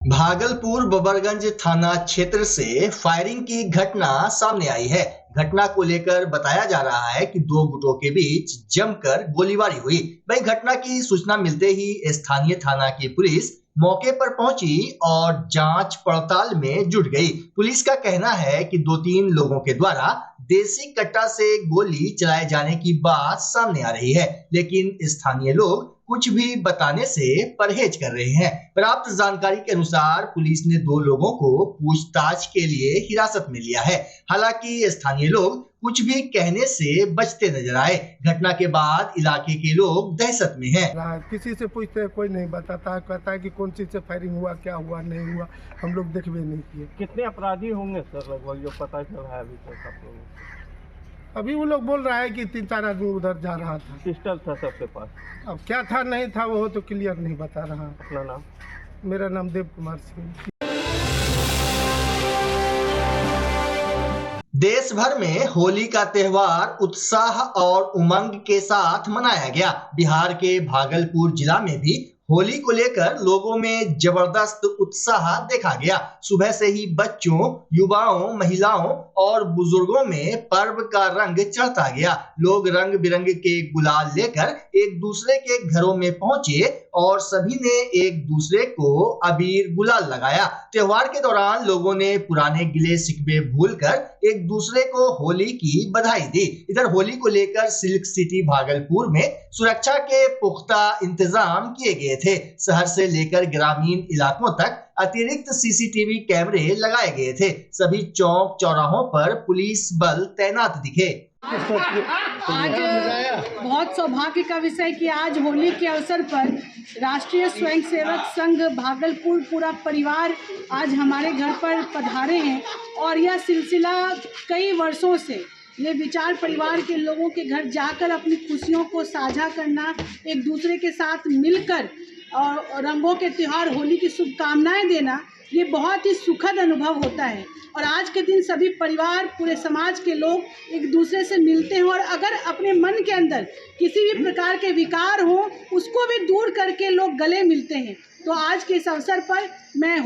भागलपुर बबरगंज थाना क्षेत्र से फायरिंग की घटना सामने आई है। घटना को लेकर बताया जा रहा है कि दो गुटों के बीच जमकर गोलीबारी हुई। वहीं घटना की सूचना मिलते ही स्थानीय थाना की पुलिस मौके पर पहुंची और जांच पड़ताल में जुट गई। पुलिस का कहना है कि 2-3 लोगों के द्वारा देसी कट्टा से गोली चलाए जाने की बात सामने आ रही है, लेकिन स्थानीय लोग कुछ भी बताने से परहेज कर रहे हैं। प्राप्त जानकारी के अनुसार पुलिस ने 2 लोगों को पूछताछ के लिए हिरासत में लिया है। हालांकि स्थानीय लोग कुछ भी कहने से बचते नजर आए। घटना के बाद इलाके के लोग दहशत में हैं। किसी से पूछते हैं, कोई नहीं बताता, कहता है कि कौन चीज से फायरिंग हुआ, क्या हुआ, नहीं हुआ, हम लोग देख भी नहीं किए। कितने अपराधी होंगे सर लगभग जो पता चल रहा है अभी तक आप लोगों को? अभी वो लोग बोल रहा है कि 3-4 आदमी उधर जा रहा था। पिस्टल था सबके पास। अब क्या था नहीं था वो तो क्लियर नहीं बता रहा। अपना नाम? मेरा नाम देव कुमार सिंह। देश भर में होली का त्योहार उत्साह और उमंग के साथ मनाया गया। बिहार के भागलपुर जिला में भी होली को लेकर लोगों में जबरदस्त उत्साह देखा गया। सुबह से ही बच्चों, युवाओं, महिलाओं और बुजुर्गों में पर्व का रंग चढ़ता गया। लोग रंग बिरंग के गुलाल लेकर एक दूसरे के घरों में पहुंचे और सभी ने एक दूसरे को अबीर गुलाल लगाया। त्योहार के दौरान लोगों ने पुराने गिले शिकवे भूलकर एक दूसरे को होली की बधाई दी। इधर होली को लेकर सिल्क सिटी भागलपुर में सुरक्षा के पुख्ता इंतजाम किए गए थे। शहर से लेकर ग्रामीण इलाकों तक अतिरिक्त सीसीटीवी कैमरे लगाए गए थे। सभी चौक चौराहों पर पुलिस बल तैनात दिखे। आज बहुत सौभाग्य का विषय कि आज होली के अवसर पर राष्ट्रीय स्वयंसेवक संघ भागलपुर पूरा परिवार आज हमारे घर पर पधारे हैं और यह सिलसिला कई वर्षों से ये विचार परिवार के लोगों के घर जाकर अपनी खुशियों को साझा करना, एक दूसरे के साथ मिलकर और रंगों के त्योहार होली की शुभकामनाएं देना, ये बहुत ही सुखद अनुभव होता है। और आज के दिन सभी परिवार, पूरे समाज के लोग एक दूसरे से मिलते हैं और अगर अपने मन के अंदर किसी भी प्रकार के विकार हो उसको भी दूर करके लोग गले मिलते हैं। तो आज के इस अवसर पर मैं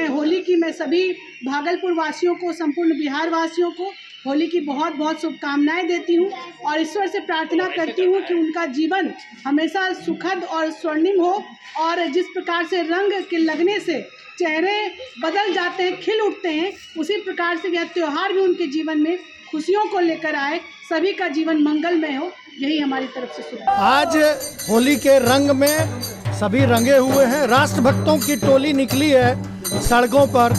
होली की सभी भागलपुर वासियों को, संपूर्ण बिहार वासियों को होली की बहुत बहुत शुभकामनाएं देती हूँ और ईश्वर से प्रार्थना करती हूँ कि उनका जीवन हमेशा सुखद और स्वर्णिम हो और जिस प्रकार से रंग के लगने से चेहरे बदल जाते हैं, खिल उठते हैं, उसी प्रकार से यह त्योहार भी उनके जीवन में खुशियों को लेकर आए, सभी का जीवन मंगलमय हो, यही हमारी तरफ से शुभ। आज होली के रंग में सभी रंगे हुए हैं। राष्ट्रभक्तों की टोली निकली है सड़कों पर।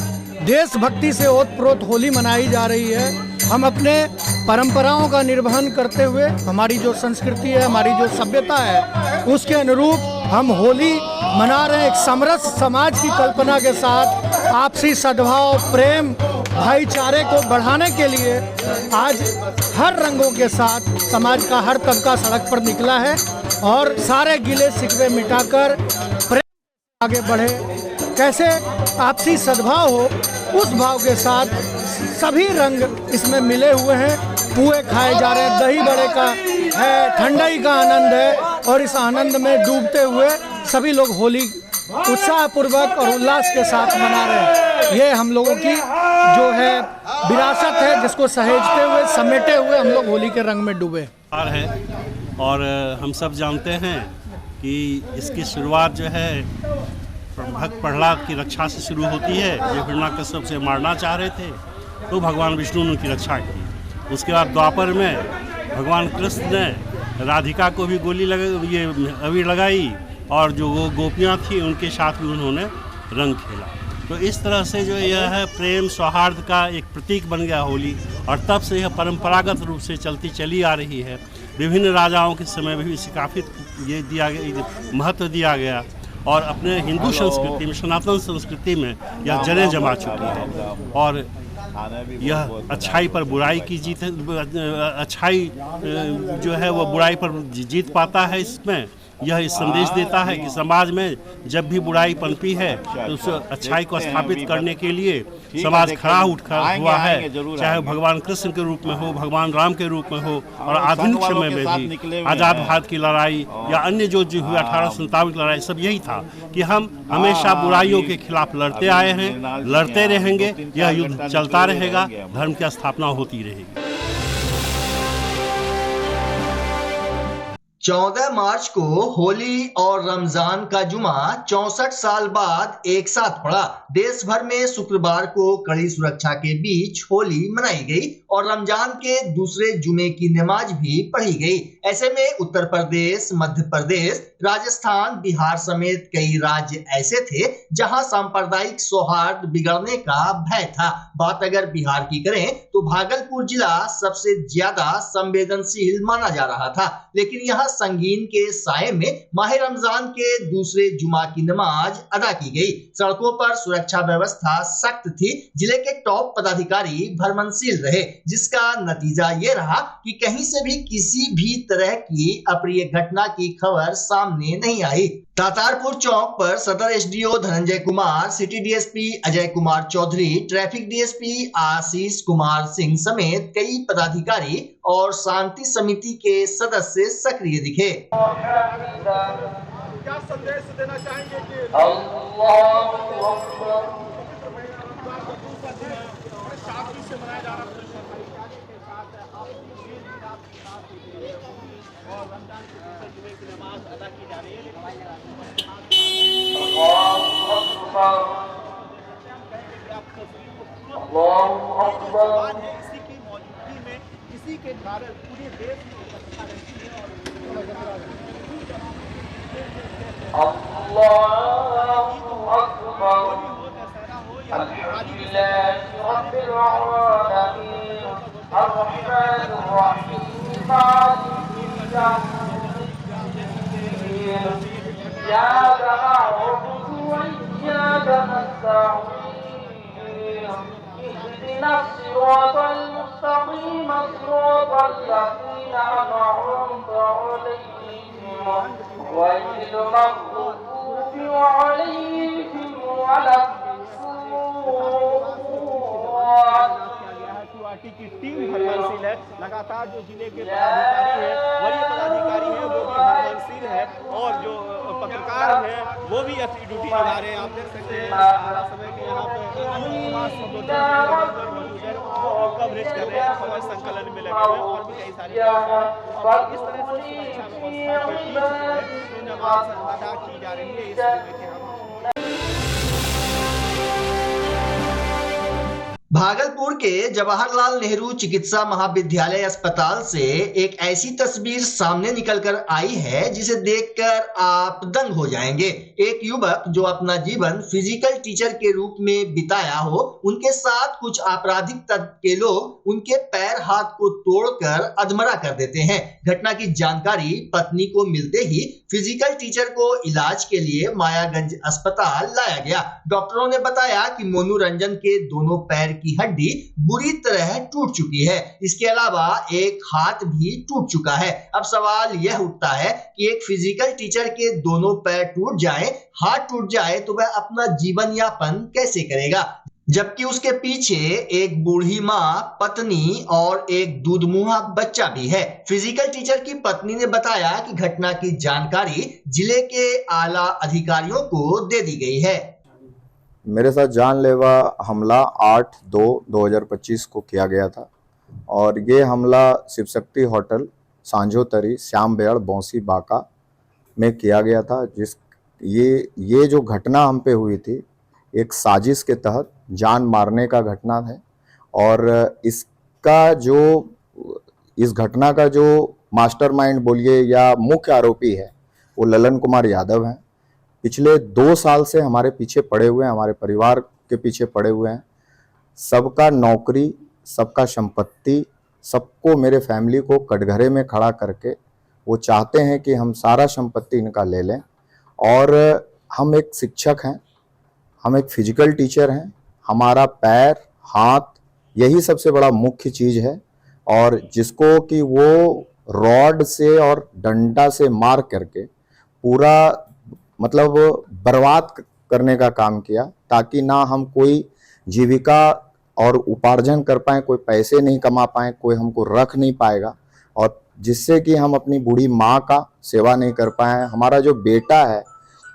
देशभक्ति से ओतप्रोत होली मनाई जा रही है। हम अपने परंपराओं का निर्वहन करते हुए, हमारी जो संस्कृति है, हमारी जो सभ्यता है, उसके अनुरूप हम होली मना रहे हैं। एक समरस समाज की कल्पना के साथ आपसी सद्भाव, प्रेम, भाईचारे को बढ़ाने के लिए आज हर रंगों के साथ समाज का हर तबका सड़क पर निकला है और सारे गिले शिकवे मिटाकर प्रेम आगे बढ़े। कैसे आपसी सद्भाव हो, उस भाव के साथ सभी रंग इसमें मिले हुए हैं। पुए खाए जा रहे हैं, दही बड़े का है, ठंडाई का आनंद है और इस आनंद में डूबते हुए सभी लोग होली उत्साहपूर्वक और उल्लास के साथ मना रहे हैं। ये हम लोगों की जो है विरासत है, जिसको सहेजते हुए, समेटे हुए हम लोग होली के रंग में डूबे है। और हम सब जानते हैं कि इसकी शुरुआत जो है भक्त प्रहलाद की रक्षा से शुरू होती है। जो हिरण्यकश्यप से मारना चाह रहे थे तो भगवान विष्णु ने उनकी रक्षा की। उसके बाद द्वापर में भगवान कृष्ण ने राधिका को भी गोली ये अबीर लगाई और जो वो गोपियाँ थी उनके साथ भी उन्होंने रंग खेला। तो इस तरह से जो यह है प्रेम सौहार्द का एक प्रतीक बन गया होली और तब से यह परंपरागत रूप से चलती चली आ रही है। विभिन्न राजाओं के समय में भी इसे काफ़ी ये दिया गया, महत्व दिया गया और अपने हिंदू संस्कृति में, सनातन संस्कृति में यह जड़ें जमा चुकी है और यह अच्छाई पर बुराई की जीत है। अच्छाई जो है वो बुराई पर जीत पाता है इसमें यह इस संदेश देता है कि समाज में जब भी बुराई पनपी है तो उस अच्छाई को स्थापित करने के लिए समाज खड़ा हुआ है, चाहे भगवान कृष्ण के रूप में हो, भगवान राम के रूप में हो, और आधुनिक समय में भी आज़ाद भारत की लड़ाई या अन्य जो हुई 1857 की लड़ाई, सब यही था कि हम हमेशा बुराइयों के खिलाफ लड़ते आए हैं, लड़ते रहेंगे, यह युद्ध चलता रहेगा, धर्म की स्थापना होती रहेगी। 14 मार्च को होली और रमजान का जुमा 64 साल बाद एक साथ पड़ा। देश भर में शुक्रवार को कड़ी सुरक्षा के बीच होली मनाई गई और रमजान के दूसरे जुमे की नमाज भी पढ़ी गई। ऐसे में उत्तर प्रदेश, मध्य प्रदेश, राजस्थान, बिहार समेत कई राज्य ऐसे थे जहां सांप्रदायिक सौहार्द बिगड़ने का भय था। बात अगर बिहार की करें तो भागलपुर जिला सबसे ज्यादा संवेदनशील माना जा रहा था, लेकिन यहाँ संगीन के साये में माह रमजान के दूसरे जुमा की नमाज अदा की गई। सड़कों पर सुरक्षा व्यवस्था सख्त थी। जिले के टॉप पदाधिकारी भ्रमणशील रहे, जिसका नतीजा ये रहा कि कहीं से भी किसी भी तरह की अप्रिय घटना की खबर सामने नहीं आई। तातारपुर चौक पर सदर SDO Dhananjay Kumar, city DSP Ajay Kumar Chaudhary, traffic DSP Ashish Kumar Singh समेत कई पदाधिकारी और शांति समिति के सदस्य सक्रिय दिखे। क्या संदेश देना चाहेंगे कि शांति से मनाया जा रहा है और रमजान के दूसरे जुमे की नमाज अदा की जा रही है, इसी की मौजूदगी में, इसी के कारण पूरे देश में व्यवस्था रहती है की टीम भ्रमणशील है। लगातार जो जिले के पदाधिकारी हैं, वरीय पदाधिकारी हैं, वो भी भ्रमणशील है और जो पत्रकार हैं वो भी अपनी ड्यूटी निभा रहे हैं। आप देख सकते हैं समय के यहाँ पे कवरेज कर रहे हैं, समय संकलन में लगे हुए और भी कई सारी और इस तरह से नमाज अदा की जा रही है। इस भागलपुर के जवाहरलाल नेहरू चिकित्सा महाविद्यालय अस्पताल से एक ऐसी तस्वीर सामने निकलकर आई है जिसे देखकर आप दंग हो जाएंगे। एक युवक जो अपना जीवन फिजिकल टीचर के रूप में बिताया हो, उनके साथ कुछ आपराधिक तत्व के लोग उनके पैर हाथ को तोड़कर अधमरा कर देते हैं। घटना की जानकारी पत्नी को मिलते ही फिजिकल टीचर को इलाज के लिए मायागंज अस्पताल लाया गया। डॉक्टरों ने बताया कि मोनू रंजन के दोनों पैर की हड्डी बुरी तरह टूट चुकी है। इसके अलावा एक हाथ भी टूट चुका है। अब सवाल यह उठता है कि एक फिजिकल टीचर के दोनों पैर टूट जाए, हाथ टूट जाए तो वह अपना जीवन यापन कैसे करेगा, जबकि उसके पीछे एक बूढ़ी माँ, पत्नी और एक दूधमुहा बच्चा भी है। फिजिकल टीचर की पत्नी ने बताया कि घटना की जानकारी जिले के आला अधिकारियों को दे दी गई है। मेरे साथ जानलेवा हमला 8/2/2025 को किया गया था और ये हमला शिवशक्ति होटल सांझोतरी श्याम बेड़ बौसी बाका में किया गया था। ये जो घटना हम पे हुई थी एक साजिश के तहत जान मारने का घटना है और इस घटना का जो मास्टरमाइंड बोलिए या मुख्य आरोपी है वो ललन कुमार यादव हैं। पिछले 2 साल से हमारे पीछे पड़े हुए हैं, हमारे परिवार के पीछे पड़े हुए हैं। सबका नौकरी, सबका संपत्ति, सबको, मेरे फैमिली को कटघरे में खड़ा करके वो चाहते हैं कि हम सारा संपत्ति इनका ले लें। और हम एक शिक्षक हैं, हम एक फिजिकल टीचर हैं, हमारा पैर, हाथ यही सबसे बड़ा मुख्य चीज़ है और जिसको कि वो रॉड से और डंडा से मार करके पूरा मतलब बर्बाद करने का काम किया, ताकि ना हम कोई जीविका और उपार्जन कर पाए, कोई पैसे नहीं कमा पाए, कोई हमको रख नहीं पाएगा, और जिससे कि हम अपनी बूढ़ी माँ का सेवा नहीं कर पाए। हमारा जो बेटा है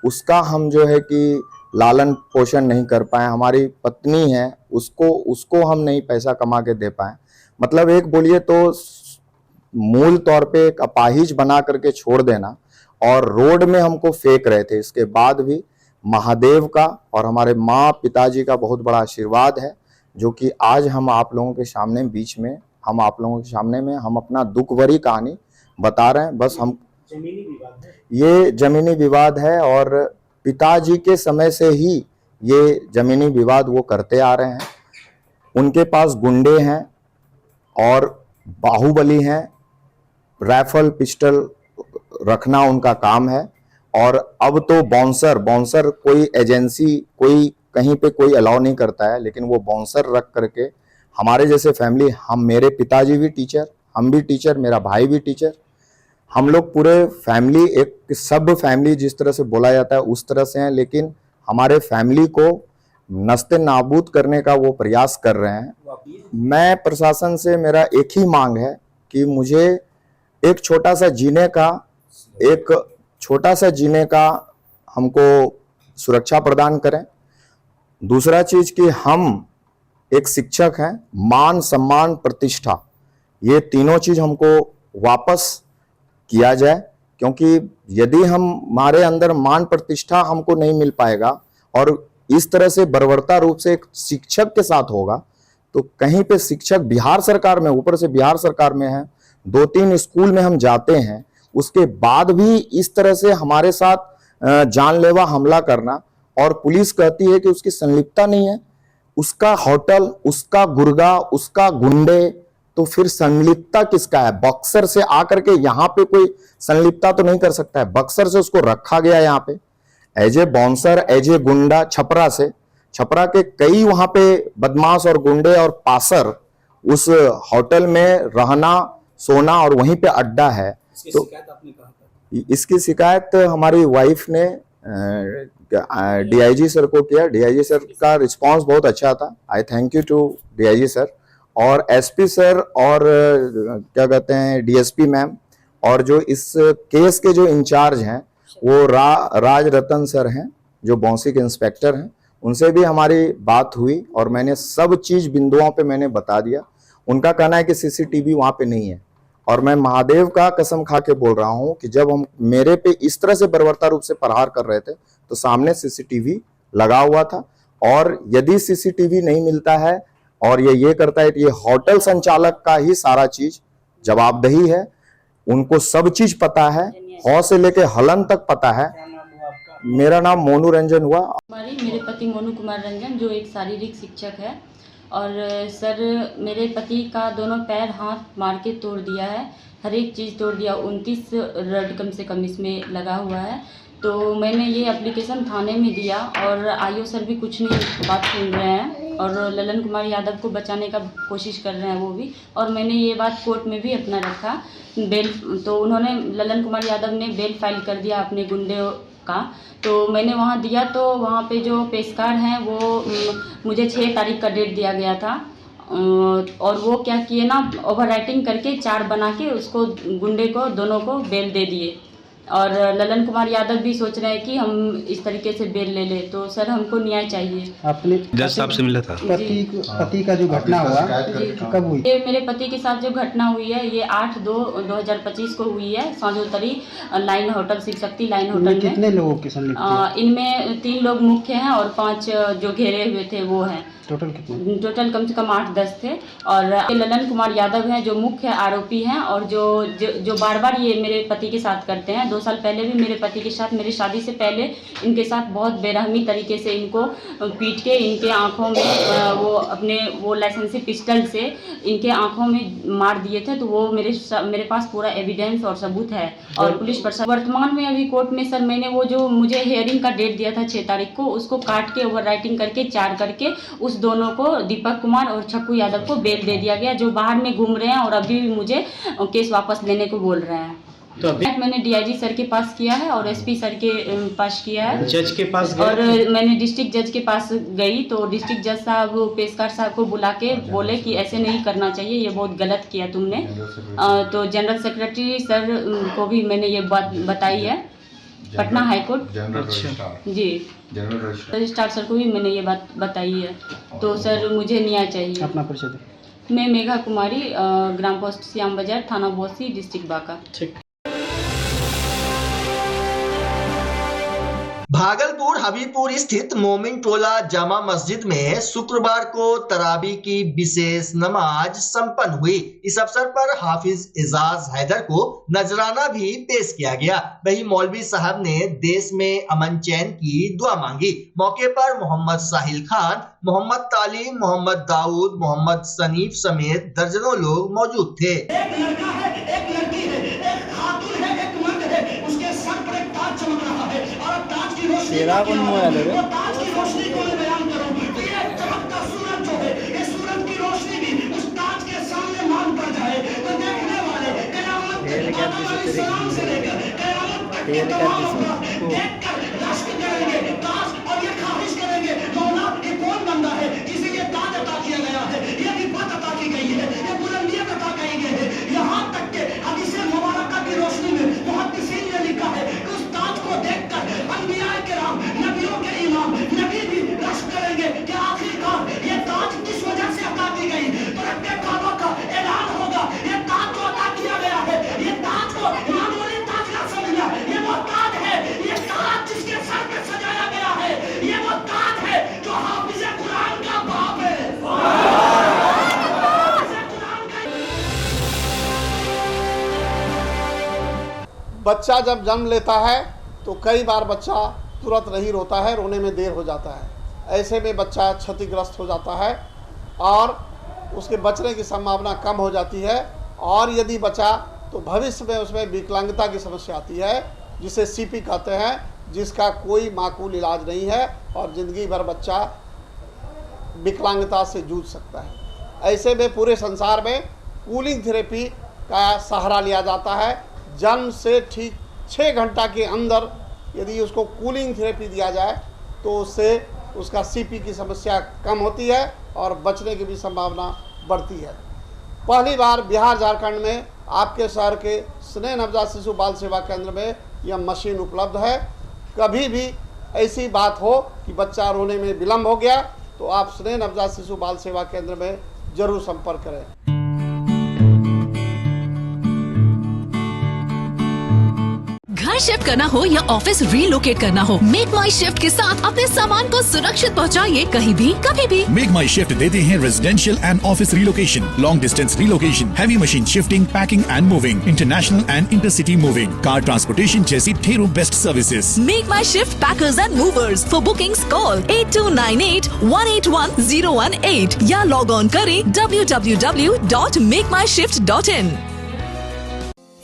उसका हम जो है कि लालन पोषण नहीं कर पाए, हमारी पत्नी है उसको हम नहीं पैसा कमा के दे पाए। मतलब एक बोलिए तो मूल तौर पे एक अपाहिज बना करके छोड़ देना, और रोड में हमको फेंक रहे थे। इसके बाद भी महादेव का और हमारे माँ पिताजी का बहुत बड़ा आशीर्वाद है, जो कि आज हम आप लोगों के सामने बीच में हम आप लोगों के सामने में हम अपना दुख भरी कहानी बता रहे हैं। बस हम ये जमीनी विवाद है, और पिताजी के समय से ही ये जमीनी विवाद वो करते आ रहे हैं। उनके पास गुंडे हैं और बाहुबली हैं, राइफल पिस्टल रखना उनका काम है। और अब तो बाउंसर कोई एजेंसी कोई कहीं पे कोई अलाउ नहीं करता है, लेकिन वो बाउंसर रख करके हमारे जैसे फैमिली, मेरे पिताजी भी टीचर, हम भी टीचर, मेरा भाई भी टीचर, हम लोग पूरे फैमिली एक सब फैमिली जिस तरह से बोला जाता है उस तरह से हैं, लेकिन हमारे फैमिली को नस्ते नाबूद करने का वो प्रयास कर रहे हैं। मैं प्रशासन से मेरा एक ही मांग है कि मुझे एक छोटा सा जीने का हमको सुरक्षा प्रदान करें। दूसरा चीज कि हम एक शिक्षक हैं, मान सम्मान प्रतिष्ठा, ये तीनों चीज हमको वापस किया जाए, क्योंकि यदि हमारे अंदर मान प्रतिष्ठा हमको नहीं मिल पाएगा और इस तरह से बर्बरता रूप से एक शिक्षक के साथ होगा, तो कहीं पे शिक्षक बिहार सरकार में, ऊपर से बिहार सरकार में है, 2-3 स्कूल में हम जाते हैं, उसके बाद भी इस तरह से हमारे साथ जानलेवा हमला करना, और पुलिस कहती है कि उसकी संलिप्तता नहीं है, उसका होटल, उसका गुर्गा, उसका गुंडे, तो फिर संलिप्तता किसका है? बक्सर से आकर के यहाँ पे कोई संलिप्तता तो नहीं कर सकता है। बक्सर से उसको रखा गया यहाँ पे as a bouncer, as a goonda. Chhapra के कई वहां पे बदमाश और गुंडे और पासर उस होटल में रहना, सोना, और वहीं पे अड्डा है। तो इसकी शिकायत हमारी वाइफ ने डीआईजी सर को किया। डीआईजी सर का रिस्पांस बहुत अच्छा था। I thank you to DIG sir और एसपी सर और क्या कहते हैं डीएसपी मैम, और जो इस केस के जो इंचार्ज हैं वो राज रतन सर हैं, जो बौंसी के इंस्पेक्टर हैं। उनसे भी हमारी बात हुई और मैंने सब चीज बिंदुओं पे मैंने बता दिया। उनका कहना है कि सीसीटीवी वहां पे नहीं है, और मैं महादेव का कसम खा के बोल रहा हूं कि जब हम मेरे पे इस तरह से बर्बरता रूप से प्रहार कर रहे थे तो सामने सीसीटीवी लगा हुआ था, और यदि सीसीटीवी नहीं मिलता है और ये करता है कि ये होटल संचालक का ही सारा चीज जवाबदेही है, उनको सब चीज पता है, हौ से लेके हलन तक पता है। मेरा नाम मोनू रंजन हुआ। मेरे पति मोनू कुमार रंजन, जो एक शारीरिक शिक्षक है, और सर मेरे पति का दोनों पैर हाथ मार के तोड़ दिया है, हर एक चीज़ तोड़ दिया। 29 रड कम से कम इसमें लगा हुआ है। तो मैंने ये एप्लीकेशन थाने में दिया और आईओ सर भी कुछ नहीं बात सुन रहे हैं, और ललन कुमार यादव को बचाने का कोशिश कर रहे हैं वो भी। और मैंने ये बात कोर्ट में भी अपना रखा बेल, तो उन्होंने ललन कुमार यादव ने बेल फाइल कर दिया अपने गुंडे का। तो मैंने वहाँ दिया, तो वहाँ पे जो पेशकार हैं वो मुझे 6 तारीख का डेट दिया गया था, और वो क्या किए ना, ओवर राइटिंग करके 4 बना के उसको गुंडे को दोनों को बेल दे दिए। और ललन कुमार यादव भी सोच रहे हैं कि हम इस तरीके से बेल ले ले। तो सर हमको न्याय चाहिए। आपने जज साहब से मिला था? पति का जो घटना हुआ कब हुई? ये मेरे पति के साथ जो घटना हुई है ये 8/2/2025 को हुई है, सांझोतरी line hotel, Shiv Shakti line hotel में। कितने लोगों की संलिप्तता? इनमें 3 लोग मुख्य हैं और 5 जो घेरे हुए थे वो हैं। टोटल कितने? टोटल कम से कम 8-10 थे। और ललन कुमार यादव हैं जो मुख्य आरोपी हैं, और जो बार बार ये मेरे पति के साथ करते हैं। 2 साल पहले भी मेरे पति के साथ, मेरी शादी से पहले इनके साथ बहुत बेरहमी तरीके से इनको पीट के इनके आंखों में वो लाइसेंसी पिस्टल से इनके आंखों में मार दिए थे। तो वो मेरे पास पूरा एविडेंस और सबूत है। और पुलिस प्रशासन वर्तमान में अभी कोर्ट में सर मैंने वो जो मुझे हियरिंग का डेट दिया था 6 तारीख को, उसको काट के ओवर राइटिंग करके 4 करके उस दोनों को, दीपक कुमार और छक्कू यादव को बेल दे दिया गया, जो बाहर में घूम रहे हैं और अभी भी मुझे केस वापस लेने को बोल रहे हैं। तो अभी मैंने डीआईजी सर के पास किया है और एसपी सर के पास किया है, जज के पास और मैंने डिस्ट्रिक्ट जज के पास गई तो डिस्ट्रिक्ट जज साहब पेशकार साहब को बुला के बोले कि ऐसे नहीं करना चाहिए, ये बहुत गलत किया तुमने। तो जनरल सेक्रेटरी सर को भी मैंने ये बात बताई है, पटना हाईकोर्ट जी रजिस्ट्रार सर को भी मैंने ये बात बताई है। तो सर मुझे न्याय चाहिए। अपना परिचय दें। मैं मेघा कुमारी, ग्राम पोस्ट श्याम बाजार, थाना बोसी, डिस्ट्रिक्ट बांका। ठीक। भागलपुर हबीबपुर स्थित मोमिन टोला जामा मस्जिद में शुक्रवार को तरावी की विशेष नमाज संपन्न हुई। इस अवसर पर हाफिज एजाज हैदर को नजराना भी पेश किया गया। वहीं मौलवी साहब ने देश में अमन चैन की दुआ मांगी। मौके पर मोहम्मद साहिल खान, मोहम्मद तालीम, मोहम्मद दाऊद, मोहम्मद सनीफ समेत दर्जनों लोग मौजूद थे। एक लड़का है, एक लड़की है, एक खातून है, एक मर्द है, उसके सर पर एक ताज चमक रहा है और ताज की रोशनी वो ताज की रोशनी को मैं बयान करूं कि ये चमकता सूरज जो है, ये सूरज की रोशनी भी उस ताज के सामने मान पड़ जाए तो देखने वाले कयामत आदम अलैहिस्सलाम से लेकर कयामत तक के तमाम अफराद देखकर रश्क करेंगे, ताज, और ये ख्वाहिश करेंगे मौला ये कौन बंदा है जिसे ये ताज अता किया गया है, ये रिफत अता की गई है, ये बुलंदियत अता की गई है। यहाँ तक के हदीस मुबारक की रोशनी में मुहद्दिसीन ने लिखा है कि उस ताज को देखकर अंबिया किराम, नबियों के इमाम, नबी भी रश्क करेंगे कि आखिरकार ये ताज किस वजह से अता की गई। तो रब्बे काबा का ऐलान होगा, ये ताज जो अता किया गया है, ये ताज को मामूली ताज ना समझना, ये वो ताज है, ये ताज जिसके सर पे सजाया गया है, ये वो ताज है जो हाफिज कुरान का बाप है। बच्चा जब जन्म लेता है तो कई बार बच्चा तुरंत नहीं रोता है, रोने में देर हो जाता है। ऐसे में बच्चा क्षतिग्रस्त हो जाता है और उसके बचने की संभावना कम हो जाती है, और यदि बचा तो भविष्य में उसमें विकलांगता की समस्या आती है जिसे सीपी कहते हैं, जिसका कोई माकूल इलाज नहीं है और ज़िंदगी भर बच्चा विकलांगता से जूझ सकता है। ऐसे में पूरे संसार में कूलिंग थेरेपी का सहारा लिया जाता है। जन्म से ठीक 6 घंटा के अंदर यदि उसको कूलिंग थेरेपी दिया जाए तो उससे उसका सीपी की समस्या कम होती है और बचने की भी संभावना बढ़ती है। पहली बार बिहार झारखंड में आपके शहर के स्नेह नवजात शिशु बाल सेवा केंद्र में यह मशीन उपलब्ध है। कभी भी ऐसी बात हो कि बच्चा रोने में विलम्ब हो गया तो आप स्नेह नवजात शिशु बाल सेवा केंद्र में जरूर संपर्क करें। घर शिफ्ट करना हो या ऑफिस रीलोकेट करना हो, मेक माई शिफ्ट के साथ अपने सामान को सुरक्षित पहुंचाइए कहीं भी कभी भी। मेक माई शिफ्ट देते हैं residential and office relocation, long distance relocation, heavy machine shifting, packing and moving, international and intercity moving, car transportation जैसी ढेरों best services. Make my shift packers and movers. For bookings call 8298-181-018 या log on करें www.makemyshift.in।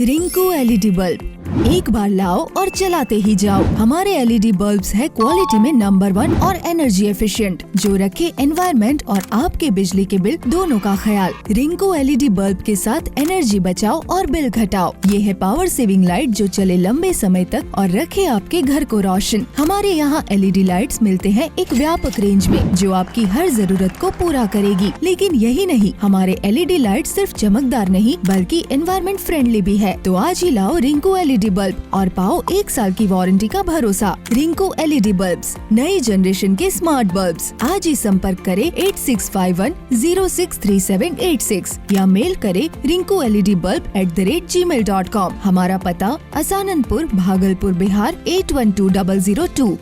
Rinku LED bulb एक बार लाओ और चलाते ही जाओ। हमारे एलईडी बल्ब्स है क्वालिटी में नंबर 1 और एनर्जी एफिशिएंट, जो रखे एनवायरनमेंट और आपके बिजली के बिल दोनों का ख्याल। रिंकू एलईडी बल्ब के साथ एनर्जी बचाओ और बिल घटाओ। ये है पावर सेविंग लाइट जो चले लंबे समय तक और रखे आपके घर को रोशन। हमारे यहाँ एलईडी लाइट्स मिलते हैं एक व्यापक रेंज में जो आपकी हर जरूरत को पूरा करेगी। लेकिन यही नहीं, हमारे एलईडी लाइट सिर्फ चमकदार नहीं बल्कि एनवायरनमेंट फ्रेंडली भी है। तो आज ही लाओ रिंकू एलईडी बल्ब और पाओ 1 साल की वारंटी का भरोसा। रिंकू एलईडी बल्ब्स, नई जनरेशन के स्मार्ट बल्ब्स। आज ही संपर्क करें 8651063786 या मेल करें rinkooledbulb@gmail.com। हमारा पता असाननपुर, भागलपुर, बिहार 812002।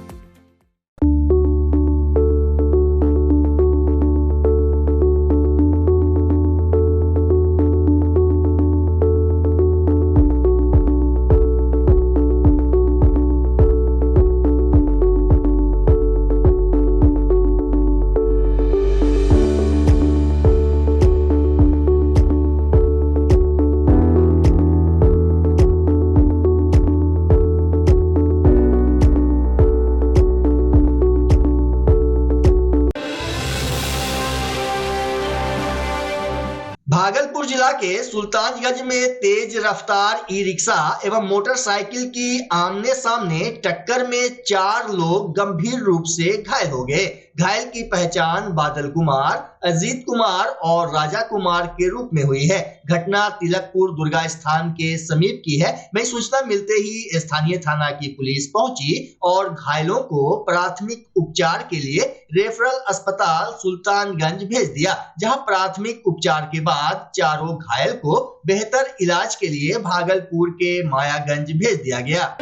भागलपुर जिला के सुल्तानगंज में तेज रफ्तार ई रिक्शा एवं मोटरसाइकिल की आमने सामने टक्कर में 4 लोग गंभीर रूप से घायल हो गए। घायल की पहचान बादल कुमार, अजीत कुमार और राजा कुमार के रूप में हुई है। घटना तिलकपुर दुर्गा स्थान के समीप की है। वहीं सूचना मिलते ही स्थानीय थाना की पुलिस पहुंची और घायलों को प्राथमिक उपचार के लिए रेफरल अस्पताल सुल्तानगंज भेज दिया, जहां प्राथमिक उपचार के बाद चारों घायल को बेहतर इलाज के लिए भागलपुर के मायागंज भेज दिया गया।